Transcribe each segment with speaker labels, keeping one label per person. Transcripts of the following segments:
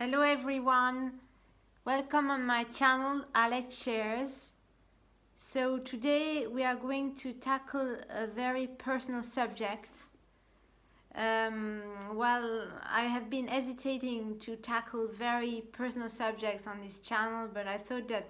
Speaker 1: Hello everyone, welcome on my channel Alex Shares. So today we are going to tackle a very personal subject. Well, I have been hesitating to tackle very personal subjects on this channel, but I thought that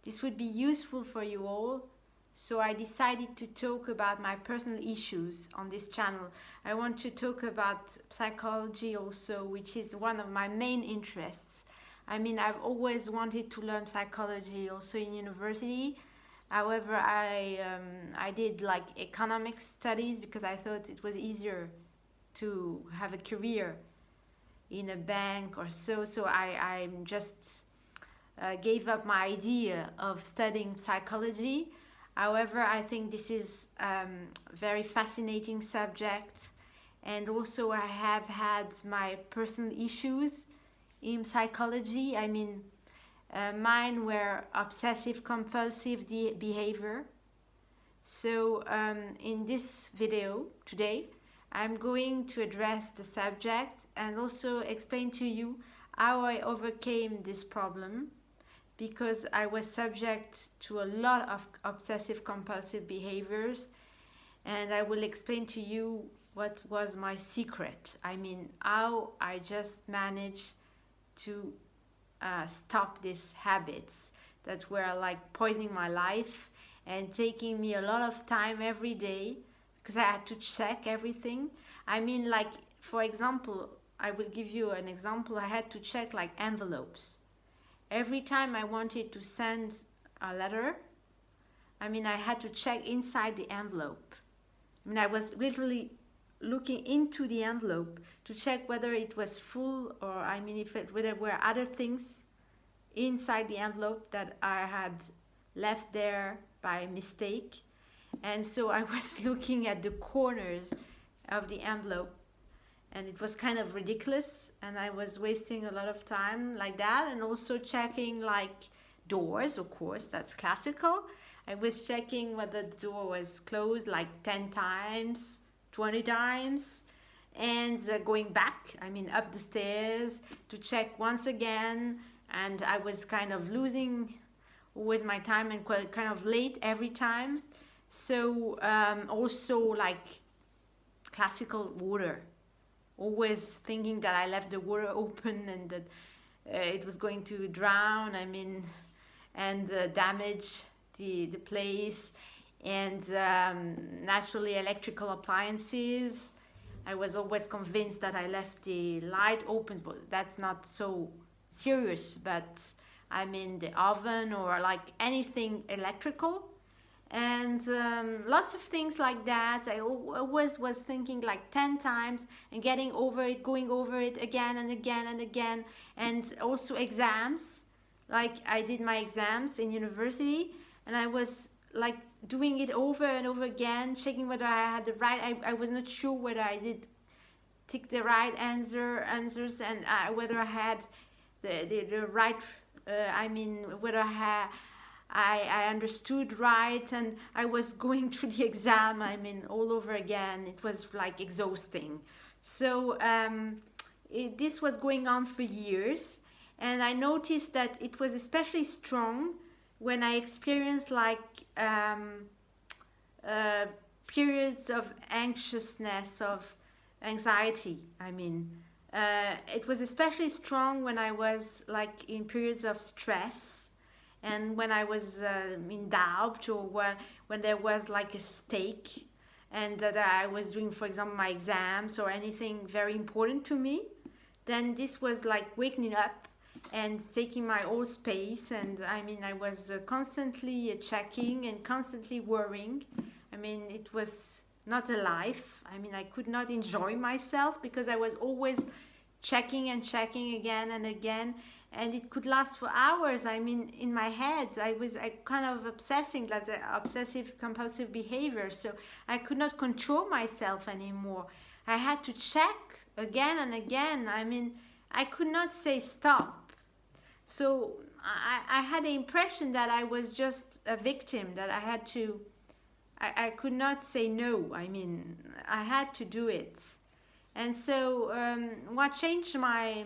Speaker 1: this would be useful for you all. So I decided to talk about my personal issues on this channel. I want to talk about psychology also, which is one of my main interests. I mean, I've always wanted to learn psychology also in university. However, I did like economic studies because I thought it was easier to have a career in a bank or so. So I just gave up my idea of studying psychology. However, I think this is a very fascinating subject, and also I have had my personal issues in psychology. I mean, mine were obsessive compulsive behavior. So in this video today, I'm going to address the subject and also explain to you how I overcame this problem, because I was subject to a lot of obsessive compulsive behaviors, and I will explain to you what was my secret. I mean, how I just managed to stop these habits that were like poisoning my life and taking me a lot of time every day, because I had to check everything. I mean, like, for example, I will give you an example. I had to check like envelopes. Every time I wanted to send a letter, I mean, I had to check inside the envelope. I mean, I was literally looking into the envelope to check whether it was full, or I mean, whether there were other things inside the envelope that I had left there by mistake. And so I was looking at the corners of the envelope, and it was kind of ridiculous, and I was wasting a lot of time like that. And also checking like doors, of course, that's classical. I was checking whether the door was closed like 10 times, 20 times, and going back, I mean up the stairs, to check once again. And I was kind of losing always my time and kind of late every time. So also like classical water, always thinking that I left the water open and that it was going to drown, I mean, and damage the place. And naturally, electrical appliances, I was always convinced that I left the light open, but that's not so serious. But I mean, the oven or like anything electrical, and lots of things like that. I always was thinking like 10 times and getting over it, going over it again and again and again. And also exams, like I did my exams in university, and I was like doing it over and over again, checking whether I had the right, I was not sure whether I did tick the right answers, and whether I had the right, I mean, whether I understood right, and I was going through the exam, I mean, all over again. It was like exhausting. So this was going on for years, and I noticed that it was especially strong when I experienced like periods of anxiousness, of anxiety. I mean, it was especially strong when I was like in periods of stress, and when I was in doubt, or when there was like a stake, and that I was doing, for example, my exams or anything very important to me. Then this was like waking up and taking my whole space, and I mean, I was constantly checking and constantly worrying. I mean, it was not a life. I mean, I could not enjoy myself because I was always checking and checking again and again, and it could last for hours. I mean, in my head, I kind of obsessing, like the obsessive compulsive behavior. So I could not control myself anymore. I had to check again and again. I mean, I could not say stop. So I had the impression that I was just a victim, that I had to, I could not say no. I mean, I had to do it. And so what changed my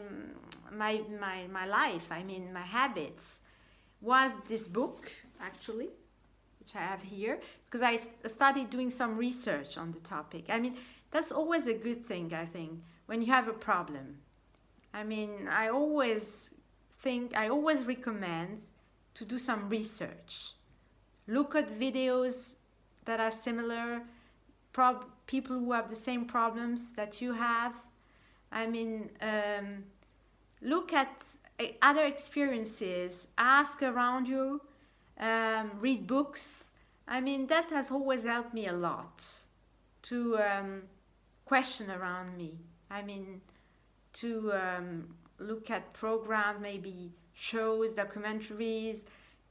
Speaker 1: my life, I mean my habits, was this book actually, which I have here, because I started doing some research on the topic. I mean, that's always a good thing, I think, when you have a problem. I mean, I always recommend to do some research. Look at videos that are similar, people who have the same problems that you have. I mean, look at other experiences, ask around you, read books. I mean, that has always helped me a lot to question around me. I mean, to look at programs, maybe shows, documentaries,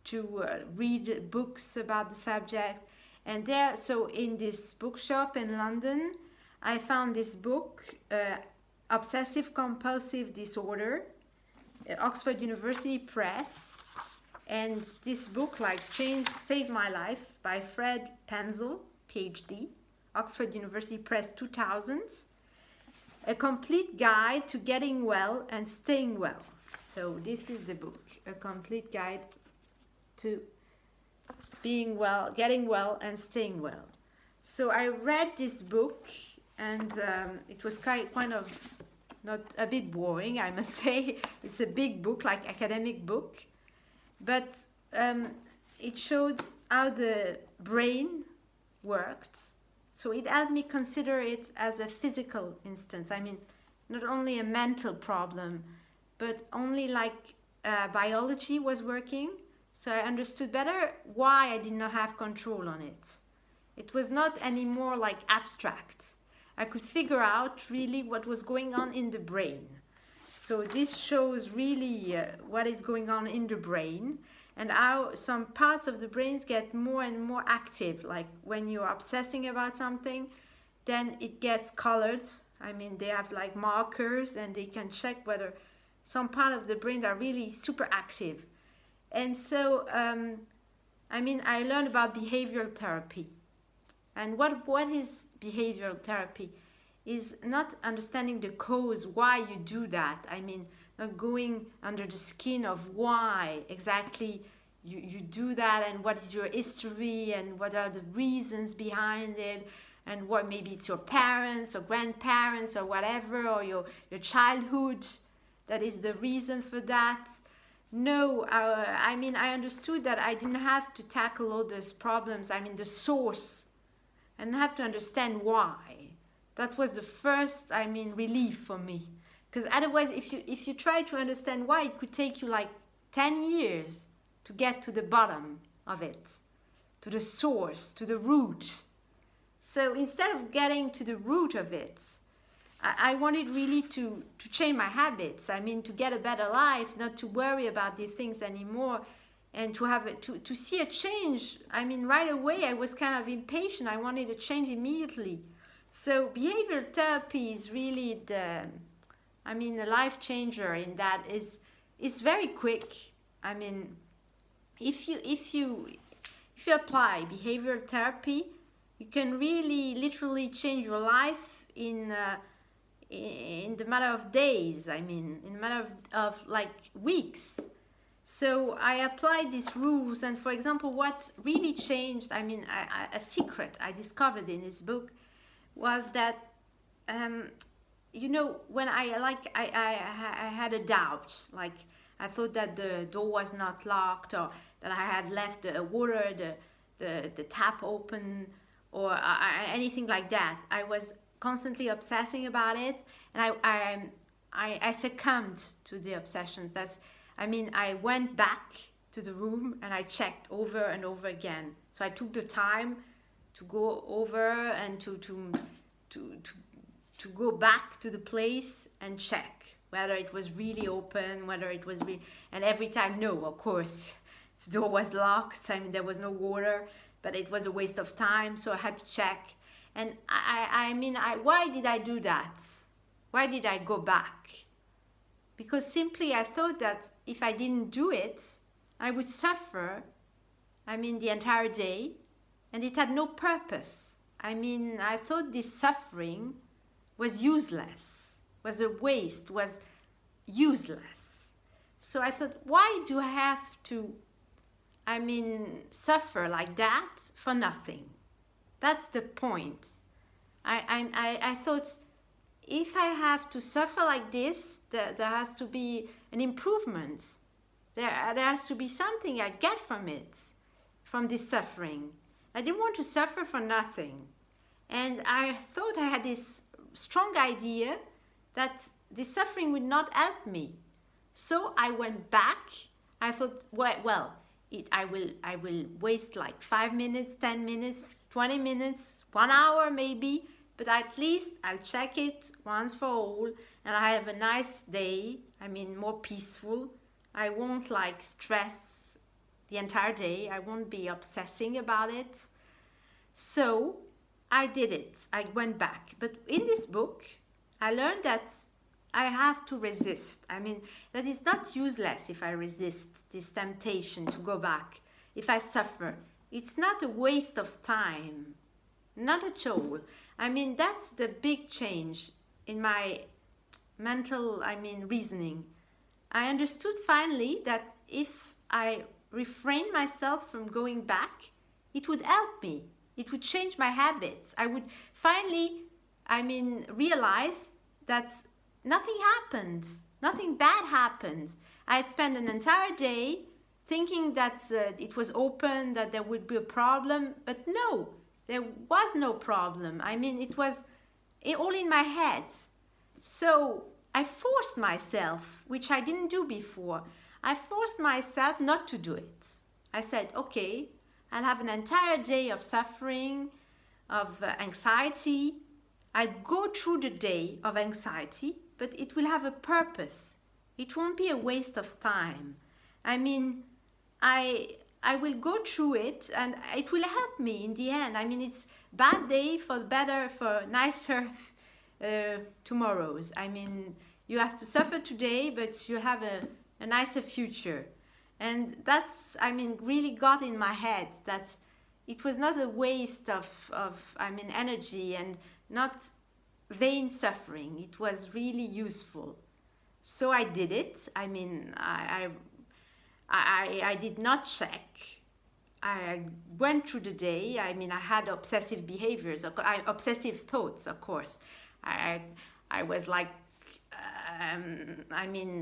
Speaker 1: to read books about the subject. And there, so in this bookshop in London, I found this book, Obsessive Compulsive Disorder, Oxford University Press. And this book saved my life, by Fred Penzel, PhD, Oxford University Press, 2000. A complete guide to getting well and staying well. So this is the book, a complete guide to being well, getting well and staying well. So I read this book, and it was kind of not a bit boring, I must say. It's a big book, like academic book, but it showed how the brain worked. So it helped me consider it as a physical instance. I mean, not only a mental problem, but only like biology was working. So I understood better why I did not have control on it. It was not anymore like abstract. I could figure out really what was going on in the brain. So this shows really what is going on in the brain, and how some parts of the brains get more and more active. Like when you're obsessing about something, then it gets colored. I mean, they have like markers, and they can check whether some part of the brain are really super active. And so, I mean, I learned about behavioral therapy. And what is behavioral therapy? Is not understanding the cause, why you do that. I mean, not going under the skin of why exactly you do that, and what is your history, and what are the reasons behind it, and what, maybe it's your parents or grandparents or whatever, or your childhood that is the reason for that. No, I mean, I understood that I didn't have to tackle all those problems, I mean the source, and have to understand why. That was the first, I mean, relief for me. Because otherwise, if you try to understand why, it could take you like 10 years to get to the bottom of it, to the source, to the root. So instead of getting to the root of it, I wanted really to change my habits. I mean, to get a better life, not to worry about these things anymore, and to see a change. I mean, right away, I was kind of impatient. I wanted a change immediately. So behavioral therapy is really a life changer in that it's very quick. I mean, if you apply behavioral therapy, you can really literally change your life in the matter of days. I mean, in a matter of like weeks. So I applied these rules, and for example, what really changed, I mean, a secret I discovered in this book was that, when I had a doubt, like I thought that the door was not locked, or that I had left the water, the tap open, or anything like that. I was constantly obsessing about it, and I succumbed to the obsessions. I went back to the room and I checked over and over again. So I took the time to go over and to go back to the place and check whether it was really open, whether it was and every time, no, of course, the door was locked. I mean, there was no water, but it was a waste of time, so I had to check. And why did I do that? Why did I go back? Because simply I thought that if I didn't do it, I would suffer, the entire day, and it had no purpose. I thought this suffering was useless, was a waste, was useless. So I thought, why do I have to, suffer like that for nothing? That's the point. I thought, if I have to suffer like this, there has to be an improvement. There has to be something I get from it, from this suffering. I didn't want to suffer for nothing. And I thought I had this strong idea that this suffering would not help me. So I went back. I thought, I will waste like 5 minutes, 10 minutes, 20 minutes, 1 hour maybe, but at least I'll check it once for all, and I have a nice day, more peaceful. I won't like stress the entire day. I won't be obsessing about it. So I did it. I went back. But in this book, I learned that I have to resist. That it's not useless if I resist this temptation to go back. If I suffer, it's not a waste of time. Not at all. That's the big change in my mental, reasoning. I understood finally that if I refrain myself from going back, it would help me. It would change my habits. I would finally, realize that nothing happened. Nothing bad happened. I had spent an entire day thinking that it was open, that there would be a problem, but no. There was no problem. It was all in my head. So I forced myself, which I didn't do before. I forced myself not to do it. I said, okay, I'll have an entire day of suffering, of anxiety. I'll go through the day of anxiety, but it will have a purpose. It won't be a waste of time. I will go through it, and it will help me in the end. It's bad day for better, for nicer tomorrows. You have to suffer today, but you have a nicer future. And that's, really got in my head that it was not a waste of energy and not vain suffering. It was really useful. So I did it. I did not check. I went through the day. I had obsessive behaviors, obsessive thoughts, of course. I was like,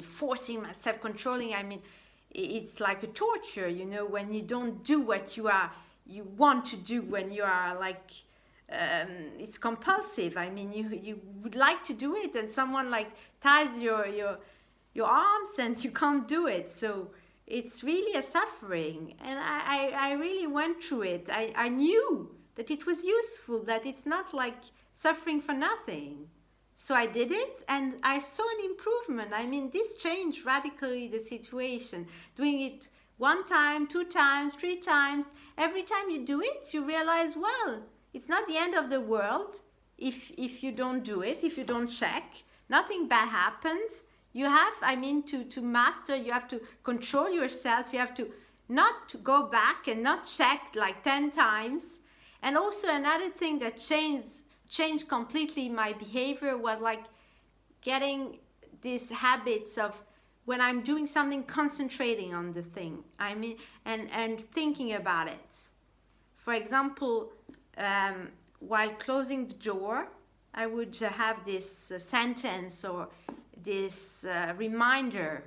Speaker 1: forcing myself, controlling. It's like a torture, when you don't do what you want to do, when you are like, it's compulsive. You would like to do it, and someone like ties your arms, and you can't do it. So it's really a suffering, and I really went through it. I knew that it was useful, that it's not like suffering for nothing. So I did it, and I saw an improvement. This changed radically the situation. Doing it 1 time, 2 times, 3 times. Every time you do it, you realize, it's not the end of the world if you don't do it, if you don't check. Nothing bad happens. You have, to master, you have to control yourself. You have to not go back and not check like 10 times. And also another thing that changed completely my behavior was like getting these habits of, when I'm doing something, concentrating on the thing, and thinking about it. For example, while closing the door, I would have this sentence or this reminder.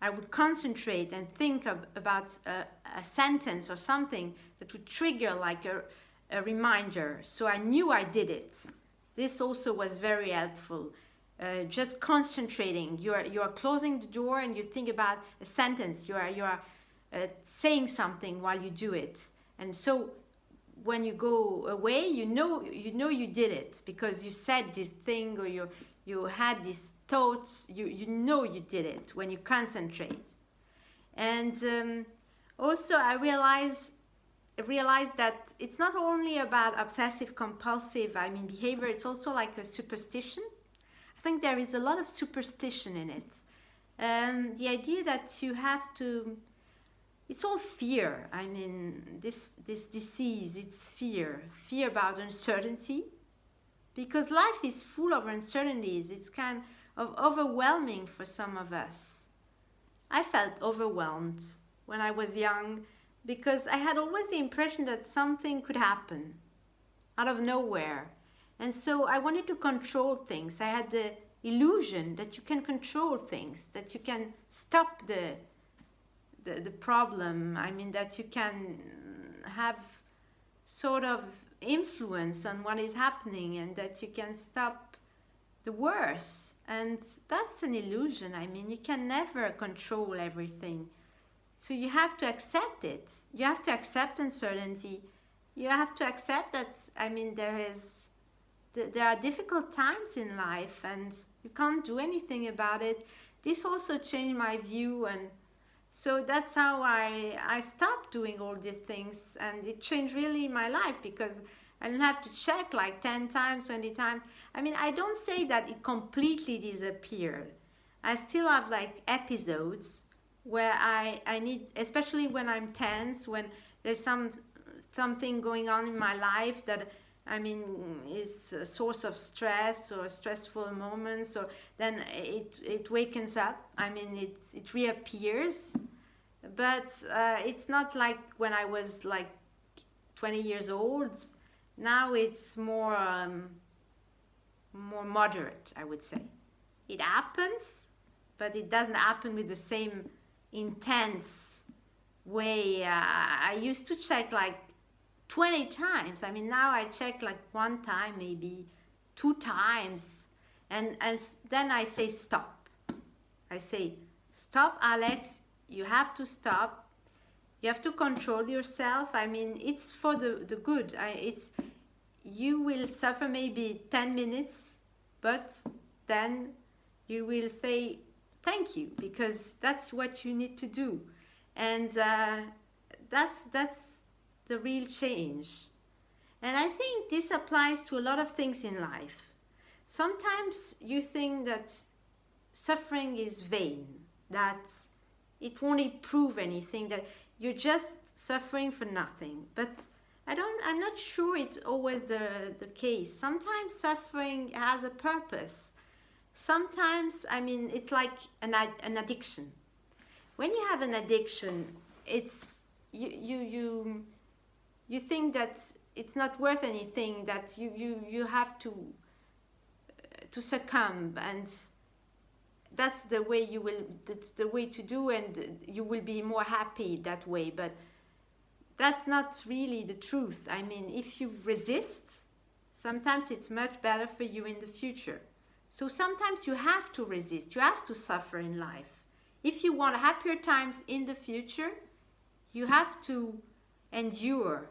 Speaker 1: I would concentrate and think about a sentence or something that would trigger like a reminder. So I knew I did it. This also was very helpful. Just concentrating. You are closing the door and you think about a sentence. You are saying something while you do it. And so when you go away, you know you did it because you said this thing, or you had these thoughts. You know you did it when you concentrate. And also I realized that it's not only about obsessive compulsive behavior. It's also like a superstition. I think there is a lot of superstition in it. The idea that you have to, it's all fear. This disease, it's fear about uncertainty, because life is full of uncertainties. It's kind overwhelming for some of us. I felt overwhelmed when I was young because I had always the impression that something could happen out of nowhere. And so I wanted to control things. I had the illusion that you can control things, that you can stop the problem. I mean, that you can have sort of influence on what is happening and that you can stop the worst. And that's an illusion. I mean, you can never control everything. So you have to accept it. You have to accept uncertainty. You have to accept that, I mean, there are difficult times in life and you can't do anything about it. This also changed my view, and so that's how I stopped doing all these things, and it changed really my life because I didn't have to check like 10 times, 20 times. I mean, I don't say that it completely disappeared. I still have like episodes where I need, especially when I'm tense, when there's something going on in my life that, I mean, is a source of stress or stressful moments, or then it wakens up. I mean, it reappears, but it's not like when I was like 20 years old. Now it's more moderate, I would say. It happens, but it doesn't happen with the same intense way. I used to check like 20 times. I mean, now I check like one time, maybe 2 times. And then I say, stop. I say, stop, Alex. You have to stop. You have to control yourself. I mean, it's for the good. You will suffer maybe 10 minutes, but then you will say, thank you, because that's what you need to do. And that's the real change. And I think this applies to a lot of things in life. Sometimes you think that suffering is vain, that it won't improve anything, that you're just suffering for nothing. But I'm not sure it's always the case. Sometimes suffering has a purpose. Sometimes, I mean, it's like an addiction. When you have an addiction, it's you think that it's not worth anything, that you have to succumb, and that's the way that's the way to do, and you will be more happy that way. But that's not really the truth. I mean, if you resist, sometimes it's much better for you in the future. So sometimes you have to resist, you have to suffer in life. If you want happier times in the future, you have to endure.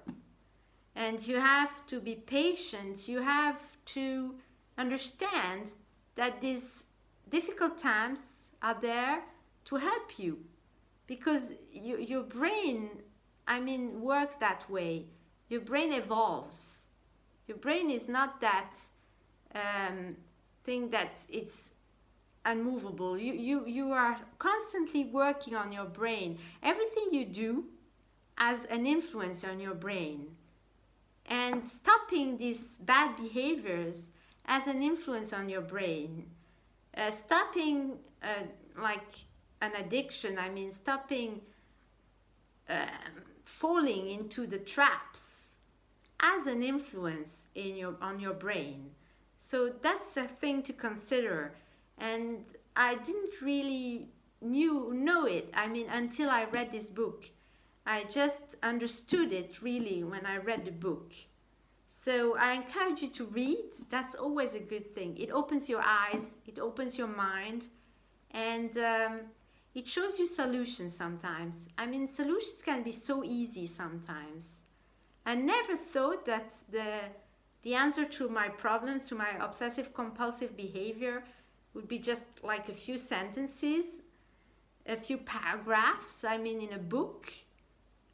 Speaker 1: And you have to be patient. You have to understand that these difficult times are there to help you. Because your brain, I mean, works that way. Your brain evolves. Your brain is not that thing that it's unmovable. You are constantly working on your brain. Everything you do has an influence on your brain. And stopping these bad behaviors has an influence on your brain. Stopping like an addiction, I mean, stopping falling into the traps has an influence on your brain. So that's a thing to consider. And I didn't really know it, I mean, until I read this book. I just understood it really when I read the book. So I encourage you to read. That's always a good thing. It opens your eyes, it opens your mind, and it shows you solutions sometimes. I mean, solutions can be so easy sometimes. I never thought that the answer to my problems, to my obsessive compulsive behavior, would be just like a few sentences, a few paragraphs, I mean, in a book.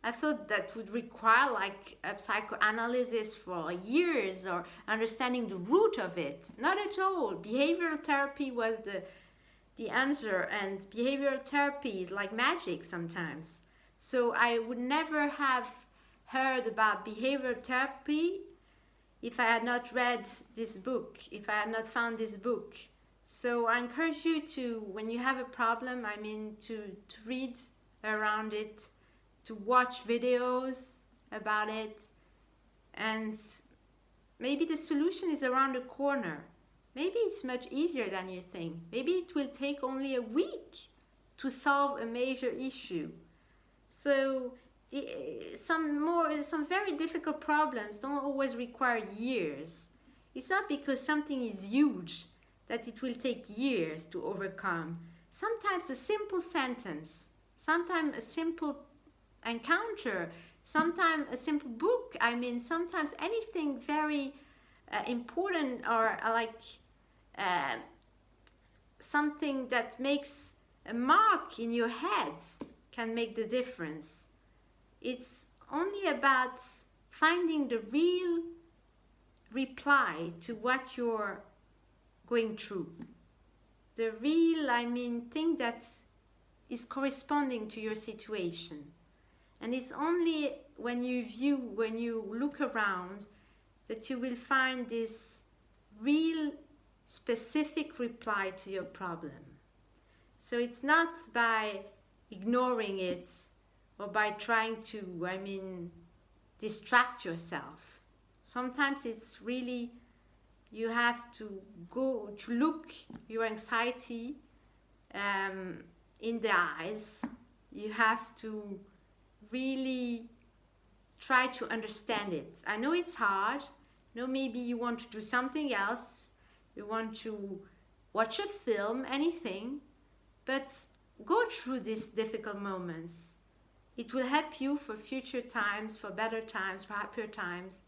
Speaker 1: I thought that would require like a psychoanalysis for years or understanding the root of it. Not at all. Behavioral therapy was the answer, and behavioral therapy is like magic sometimes. So I would never have heard about behavioral therapy if I had not read this book, if I had not found this book. So I encourage you to, when you have a problem, I mean, to read around it, to watch videos about it, and maybe the solution is around the corner. Maybe it's much easier than you think. Maybe it will take only a week to solve a major issue. So some very difficult problems don't always require years. It's not because something is huge that it will take years to overcome. Sometimes a simple sentence, sometimes a simple encounter, sometimes a simple book. I mean, sometimes anything very important, or something that makes a mark in your head can make the difference. It's only about finding the real reply to what you're going through. The real, I mean, thing that is corresponding to your situation. And it's only when you look around, that you will find this real specific reply to your problem. So it's not by ignoring it or by trying to, I mean, distract yourself. Sometimes it's really, you have to go to look your anxiety in the eyes. You have to really try to understand it. I know it's hard. No, maybe you want to do something else. You want to watch a film, anything. But go through these difficult moments. It will help you for future times, for better times, for happier times.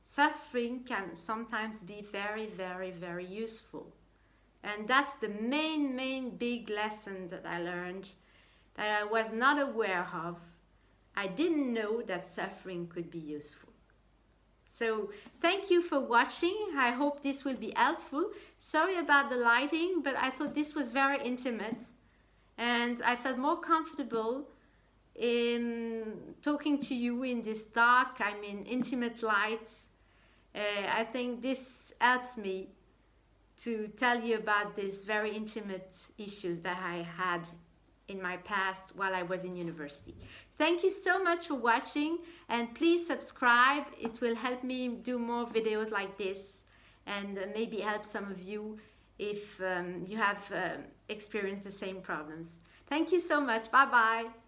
Speaker 1: Suffering can sometimes be very, very, very useful. And that's the main big lesson that I learned, that I was not aware of. I didn't know that suffering could be useful. So thank you for watching. I hope this will be helpful. Sorry about the lighting, but I thought this was very intimate, and I felt more comfortable in talking to you in this dark, I mean, intimate light. I think this helps me to tell you about these very intimate issues that I had in my past while I was in university. Thank you so much for watching, and please subscribe. It will help me do more videos like this, and maybe help some of you if you have experienced the same problems. Thank you so much. Bye bye.